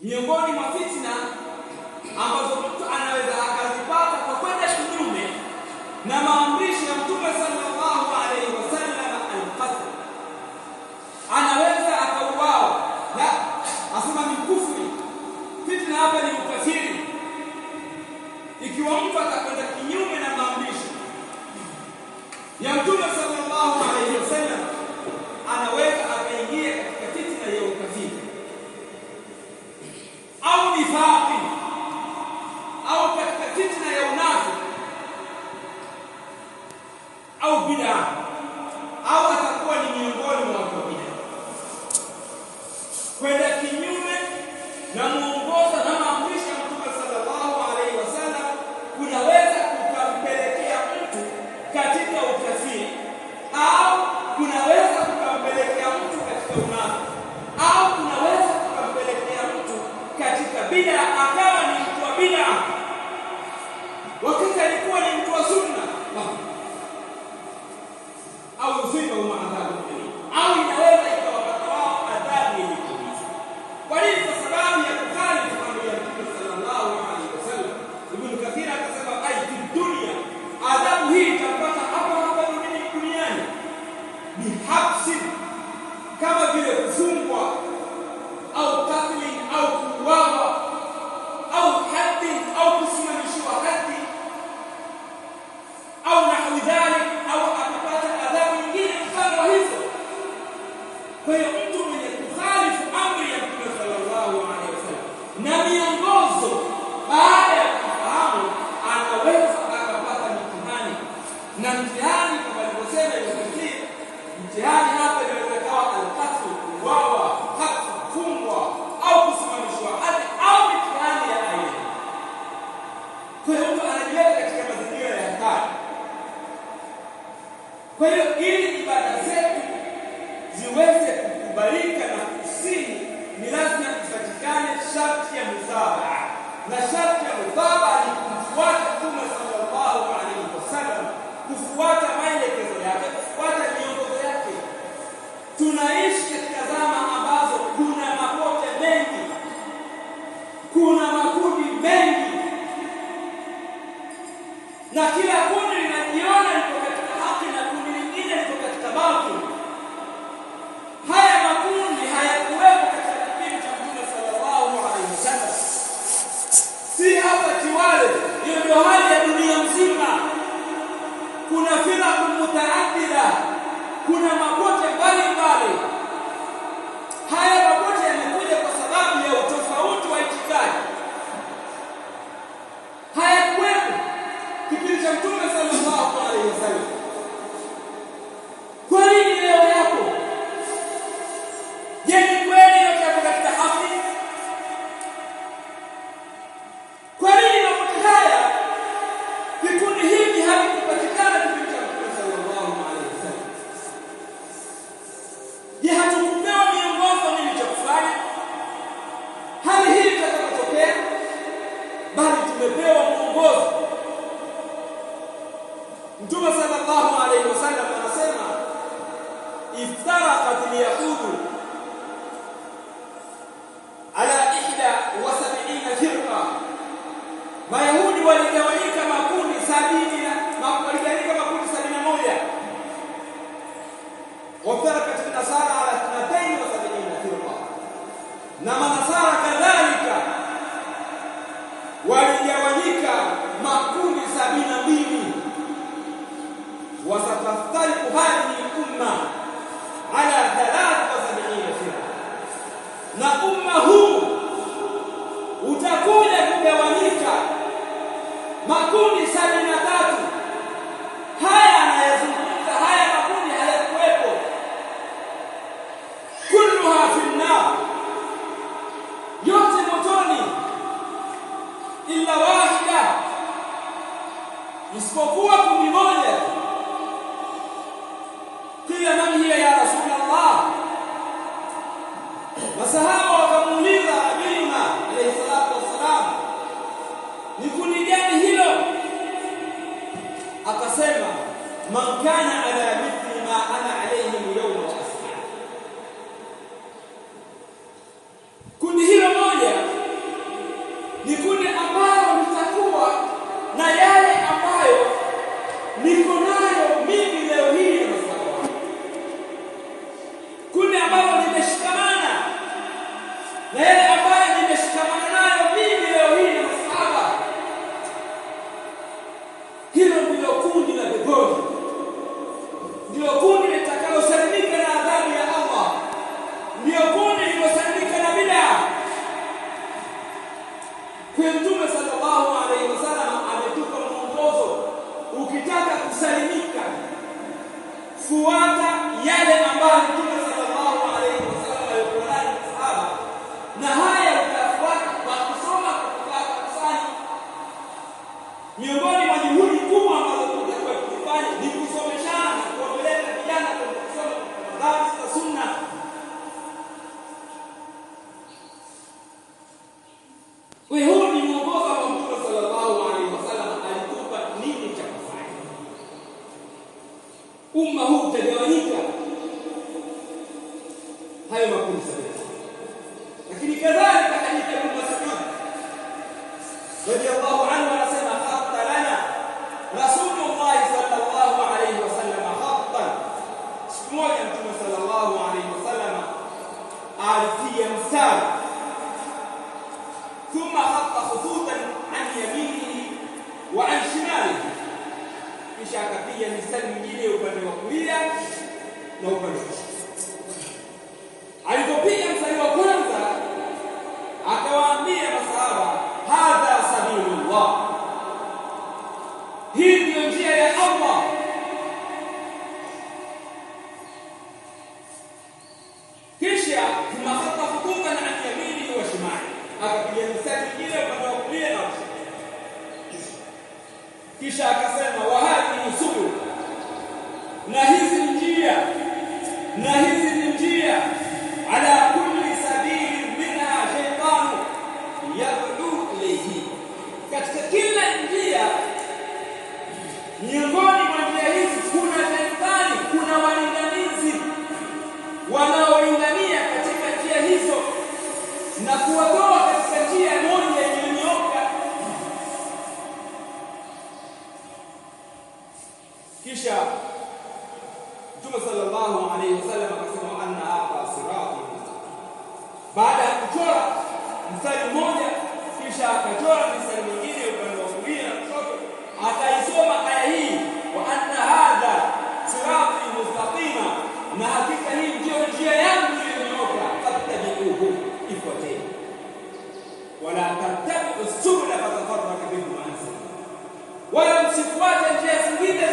Miongoni mwa fitna ambazo mtu anaweza akazipata kwa kwenda kinyume na maamrisho ya Mtume sallallahu alaihi wasallam, al-qatl, anaweza akauawa. Na asema ni kufri. Fitna hapa ni ukafiri. Ikiwa mtu atakwenda kinyume na maamrisho ya Mtume sallallahu alaihi wasallam, anaweza akaingia katika fitna ya ukafiri au nifaqi au katika fitna ya unafiki au bid'a, au atakuwa ni miongoni mwa watu wa bid'a. Kwenda kinyume na muongozo na maamrisho ya Mtume sallallahu alaihi wasallam kunaweza kukampelekea mtu katika ukafiri, au kunaweza kukampelekea mtu katika unafiki, au kunaweza kukampelekea mtu katika bid'a, akawa ni mtu wa bid'a wakati alikuwa ni mtu wa sunna, au usiba umaadhabu, au inaweza ikawapata wao adhabu yenye kuumiza. Kwa nini? Kwa sababu ya kukhalifu amri ya Mtume sallallahu alaihi wasallam. Ibn Kathir akasema fi dunya, adhabu hii itapata hapa hapa duniani, bihabsi, kama vile kufungwa au katli au kuuawa au haddi au kusimamishwa haddi au nahwi dhalik, au akapata adhabu nyingine mfano wa hizo. Kwa hiyo mtu mwenye kukhalifu amri ya Mtume sallallahu alaihi wasallam na miongozo, baada ya kufahamu, anaweza akapata mtihani. Na mtihani kama alivyosema Ibn Kathir, mtihani hapa inaweza kuwa al-qatl, kuuawa, kufungwa au kusimamishwa hadi, au mitihani ya aina. Kwa hiyo mtu anajiweka katika mazingira ya hatari. Kwa hiyo ili ibada zetu ziweze kukubalika na kusini, ni lazima ipatikane sharti ya muthabaa, na sharti ya muthabaa ni kumfuata Mtume sallallahu alaihi wasallam, kufuata maelekezo yake, kufuata miongozo yake. Tunaishi katika zama ambazo kuna mapote mengi, kuna makundi mengi, na kila kundi linajiona liko katika haki na kundi lingine liko katika batili. Haya makundi hayakuwepo katika kipindi cha Mtume sallallahu alaihi wasallam, si hapa Tiwale. Hiyo ndio hali ya dunia mzima. Kuna firaqu mutaaddida, kuna mapote mbalimbali. Haya mapote yamekuja kwa sababu ya utofauti wa itikadi. Hayakuwepo kipindi cha Mtume sallallahu alaihi wasallam. Kwa nini leo yapo? Je, ni kweli yote yapo katika haki? Kwa nini mapote haya, vikundi hivi havikupatikana kipindi cha Mtume sallallahu alaihi wasallam? Je, hatukupewa miongozo nini cha kufanya hali hii itakapotokea? Bali tumepewa mwongozo. Mtume sallallahu alaihi wasallam anasema, iftaraqat al-yahudu ala 71 firqa, Mayahudi waligawanyika makundi 71. Waftaraqat an-nasara ala 72 firqa, na manasara kadhalika waligawanyika makundi 72. Wasataftariqu hadhihi al-umma ala 73 firqa, na umma huu utakuja kugawanyika makundi 73. Haya anayazungumza, haya makundi hayakuwepo. Kulluha fi an-nar, yote motoni, illa wahida, isipokuwa kundi moja. Kila man hiya ya Rasulullah, masahaba wakamuuliza Nabiyuna alayhi salatu wassalam, ni kundi gani hilo? Akasema, man kana ala mithli ma ana alayhi al-yawm wa ashab. Kundi hilo moja na yale ambayo nimeshikamana nayo mimi leo hii na masahaba. Hilo ndilo kundi la peponi, ndilo kundi litakalosalimika na adhabu ya Allah, ndilo kundi lilosalimika na bid'a. Kwa Mtume sallallahu alaihi wasallam ametupa mwongozo, ukitaka kusalimika fuata yale ambayo Mtume sallallahu alaihi wasallam alikuwa nayo na masahaba, na haya utafuata kwa kusoma kutoka kusani. Miongoni mwa juhudi kubwa ambazo tunatakiwa kufanya ni kusomeshana na kuwapeleka vijana kwenye kusoma madhhabi za sunna. Huu ni mwongozo wa Mtume sallallahu alaihi wasallam alitupa nini cha kufanya. Umma huu utagawanyika hayo makundi sabini, lakini kadhalika hadithi ya Ibn Mas'ud radiyallahu anhu anasema khatta lana Rasulullah sallallahu alaihi wasallam khattan. Siku moja Mtume sallallahu alaihi wasallam alipiga mstari, thumma khatta khututan an yaminihi wa an shimalihi, kisha akapiga mstari mwingine upande wa kulia na upande wa kushoto. Alipopiga mstari wa kwanza akawaambia masahaba, hadha sabilullah, hii ndiyo njia ya Allah. Kisha thumma khatta khututan an yaminihi wa shimalihi, akapiga mstari mwingine upande wa kulia na kushoto. Kisha akasema wa hadhihi subul, na hizi ni njia, na hizi ni njia, ala kulli sabili minha shaytanu yad'u ilayhi, katika kila njia miongoni mwa njia hizi kuna shetani, kuna walinganizi wanaolingania katika njia hizo na kuwatoa katika njia moja iliyonyooka. Kisha Mtume sallallahu alaihi wasallam akasema anna hadha sirati mustaqim. Baada ya kuchora mstari mmoja, kisha akachora mstari mwingine upande wa kulia na kushoto, akaisoma aya hii, wa anna hadha sirati mustaqima, na hakika hii ndio njia yangu iliyonyooka, fattabi'uhu, ifuateni, wala tattabi'us subula fatafarraqu bikum an sabili, wala msifuate njia zingine